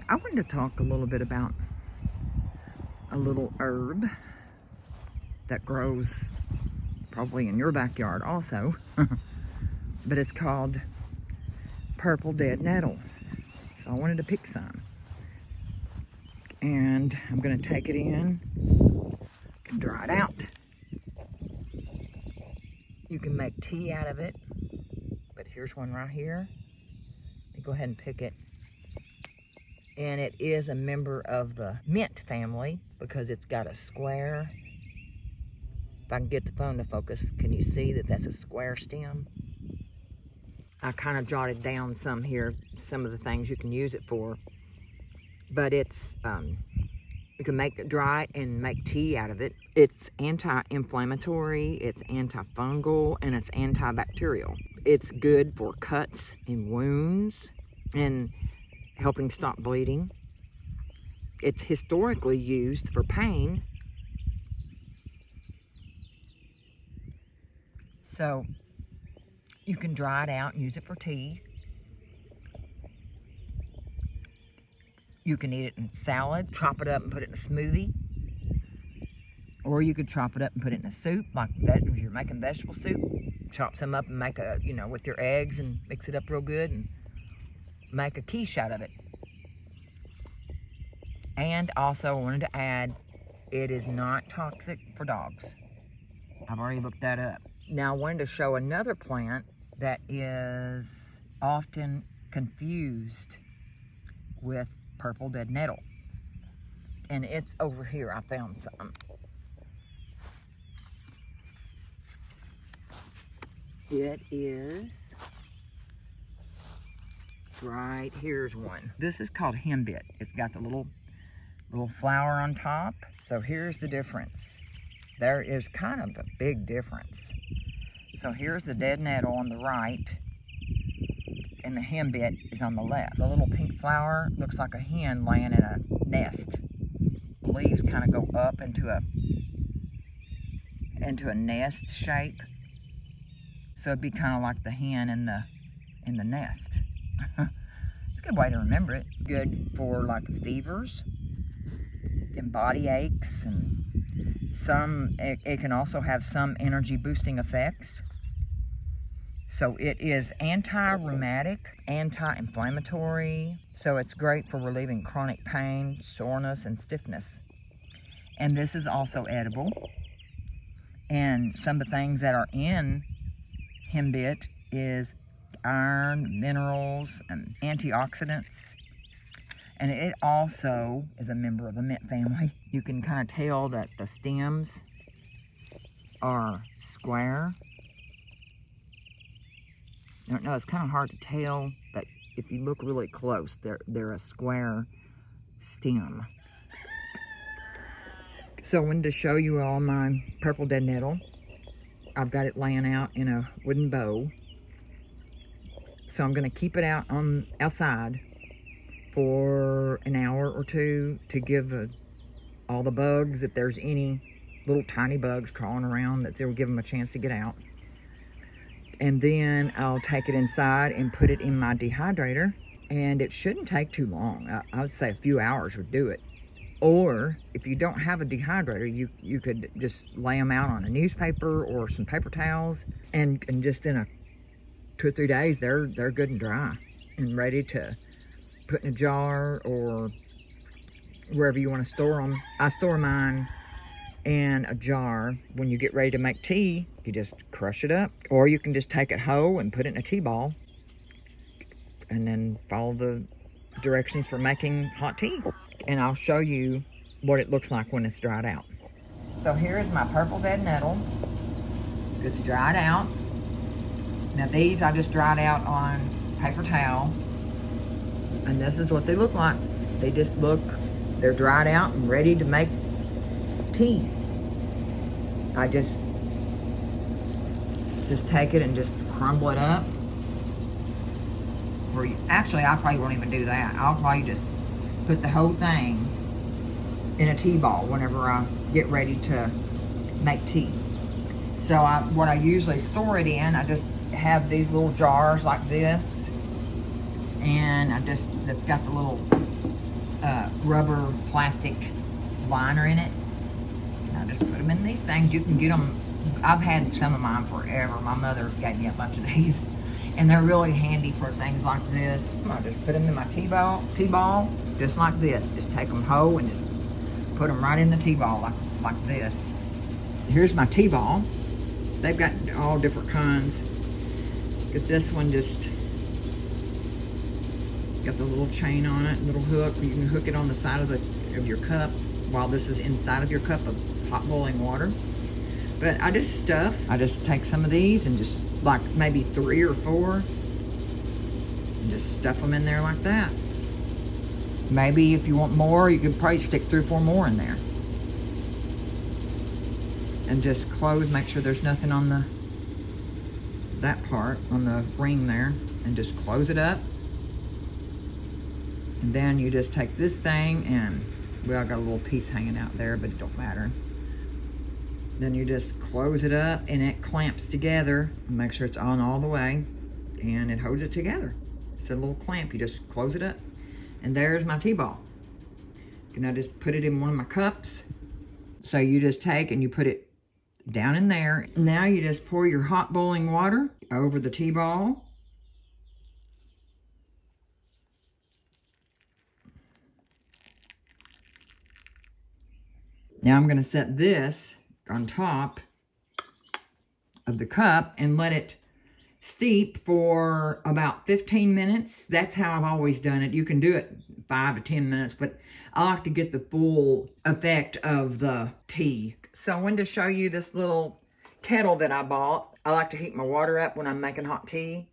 I wanted to talk a little bit about a little herb that grows probably in your backyard also, but it's called purple dead nettle. So I wanted to pick some, and I'm gonna take it in and dry it out. You can make tea out of it, but here's one right here. Let me go ahead and pick it. And it is a member of the mint family because it's got a square. If I can get the phone to focus, can you see that that's a square stem? I kind of jotted down some here, some of the things you can use it for. But it's, you can make it dry and make tea out of it. It's anti-inflammatory, it's antifungal, and it's antibacterial. It's good for cuts and wounds and helping stop bleeding. It's historically used for pain. So you can dry it out and use it for tea. You can eat it in salad, chop it up and put it in a smoothie. Or you could chop it up and put it in a soup, like that if you're making vegetable soup. Chop some up and make a, with your eggs and mix it up real good and make a quiche out of it. And also I wanted to add, it is not toxic for dogs. I've already looked that up. Now I wanted to show another plant that is often confused with purple dead nettle. And it's over here, I found some. It is, right here's one. This is called Henbit. It's got the little flower on top. So here's the difference. There is kind of a big difference. So here's the dead nettle on the right, and the henbit is on the left. The little pink flower looks like a hen laying in a nest. The leaves kind of go up into a nest shape. So it'd be kind of like the hen in the nest. It's a good way to remember it. Good for like fevers and body aches, and it can also have some energy boosting effects. So it is anti-rheumatic, anti-inflammatory. So it's great for relieving chronic pain, soreness, and stiffness. And this is also edible. And some of the things that are in henbit is iron, minerals, and antioxidants. And it also is a member of the mint family. You can kind of tell that the stems are square. I don't know, it's kind of hard to tell, but if you look really close, they're a square stem. So I wanted to show you all my purple dead nettle. I've got it laying out in a wooden bowl. So I'm gonna keep it out outside for an hour or two to give all the bugs, if there's any little tiny bugs crawling around, that they'll give them a chance to get out. And then I'll take it inside and put it in my dehydrator, and it shouldn't take too long. I would say a few hours would do it. Or if you don't have a dehydrator, you could just lay them out on a newspaper or some paper towels, and just in 2 or 3 days, they're good and dry and ready to put in a jar or wherever you want to store them. I store mine in a jar. When you get ready to make tea, you just crush it up, or you can just take it whole and put it in a tea ball and then follow the directions for making hot tea. And I'll show you what it looks like when it's dried out. So here's my purple dead nettle. It's dried out. Now these I just dried out on paper towel, and this is what they look like. They're dried out and ready to make tea. I just take it and just crumble it up. Actually, I probably won't even do that. I'll probably just put the whole thing in a tea ball whenever I get ready to make tea. So what I usually store it in, I just have these little jars like this, and that's got the little rubber plastic liner in it. And I just put them in these things. You can get them. I've had some of mine forever. My mother gave me a bunch of these, and they're really handy for things like this. I just put them in my T-ball, just like this. Just take them whole and just put them right in the T-ball like this. Here's my T-ball. They've got all different kinds. But this one just got the little chain on it, little hook. You can hook it on the side of your cup while this is inside of your cup of hot boiling water. But I just take some of these and just like maybe 3 or 4 and just stuff them in there like that. Maybe if you want more, you could probably stick 3 or 4 more in there. And just close, make sure there's nothing on that part, on the ring there, and just close it up. And then you just take this thing and, well, I got a little piece hanging out there, but it don't matter. Then you just close it up and it clamps together. Make sure it's on all the way and it holds it together. It's a little clamp, you just close it up. And there's my T-ball. And I just put it in one of my cups. So you just take and you put it down in there. Now you just pour your hot boiling water over the T-ball. Now I'm gonna set this on top of the cup and let it steep for about 15 minutes. That's how I've always done it. You can do it 5 to 10 minutes, but I like to get the full effect of the tea. So I wanted to show you this little kettle that I bought. I like to heat my water up when I'm making hot tea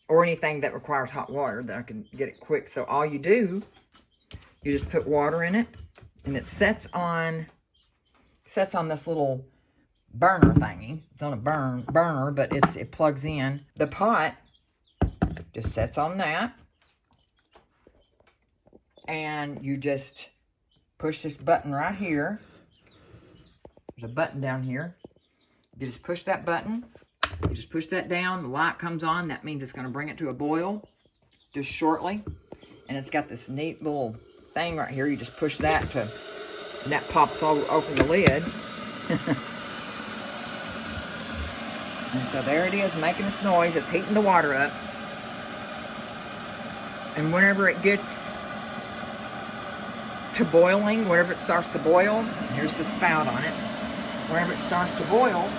or anything that requires hot water that I can get it quick. So all you do, you just put water in it and it sets on this little burner thingy. It's on a burner, but it plugs in. The pot just sets on that. And you just push this button right here. There's a button down here. You just push that button. You just push that down. The light comes on. That means it's going to bring it to a boil just shortly. And it's got this neat little thing right here. You just push that and that pops open the lid. And so there it is, making this noise. It's heating the water up. And whenever it gets to boiling, whenever it starts to boil, here's the spout on it. Whenever it starts to boil,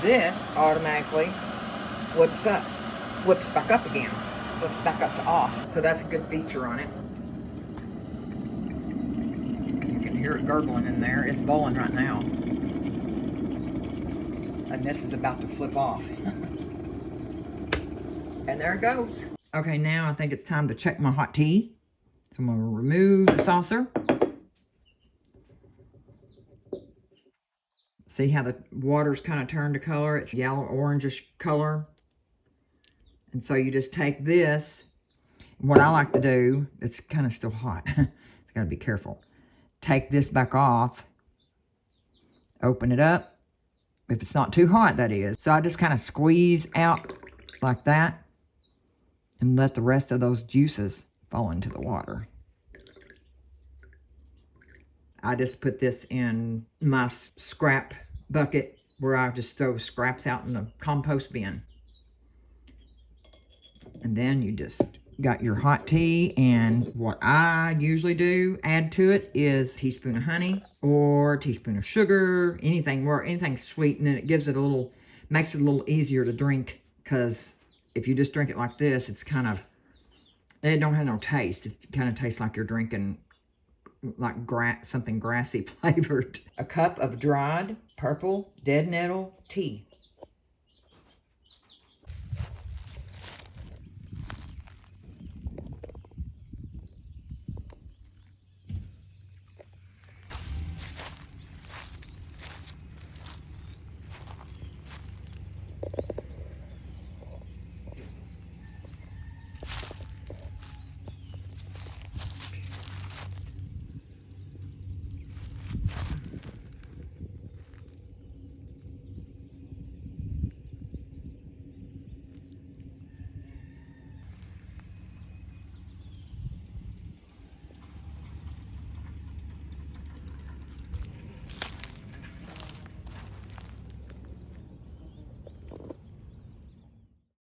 this automatically flips back up again, flips back up to off. So that's a good feature on it. You can hear it gurgling in there. It's boiling right now. And this is about to flip off. And there it goes. Okay, now I think it's time to check my hot tea. So I'm going to remove the saucer. See how the water's kind of turned to color? It's yellow orangish color. And so you just take this. What I like to do, it's kind of still hot. You got to be careful. Take this back off. Open it up. If it's not too hot, that is. So I just kind of squeeze out like that and let the rest of those juices fall into the water. I just put this in my scrap bucket where I just throw scraps out in the compost bin. And then you just got your hot tea, and what I usually do add to it is a teaspoon of honey or a teaspoon of sugar, anything sweet, and then it gives it makes it a little easier to drink, because if you just drink it like this, it don't have no taste. It kind of tastes like you're drinking like something grassy flavored. A cup of dried purple dead nettle tea.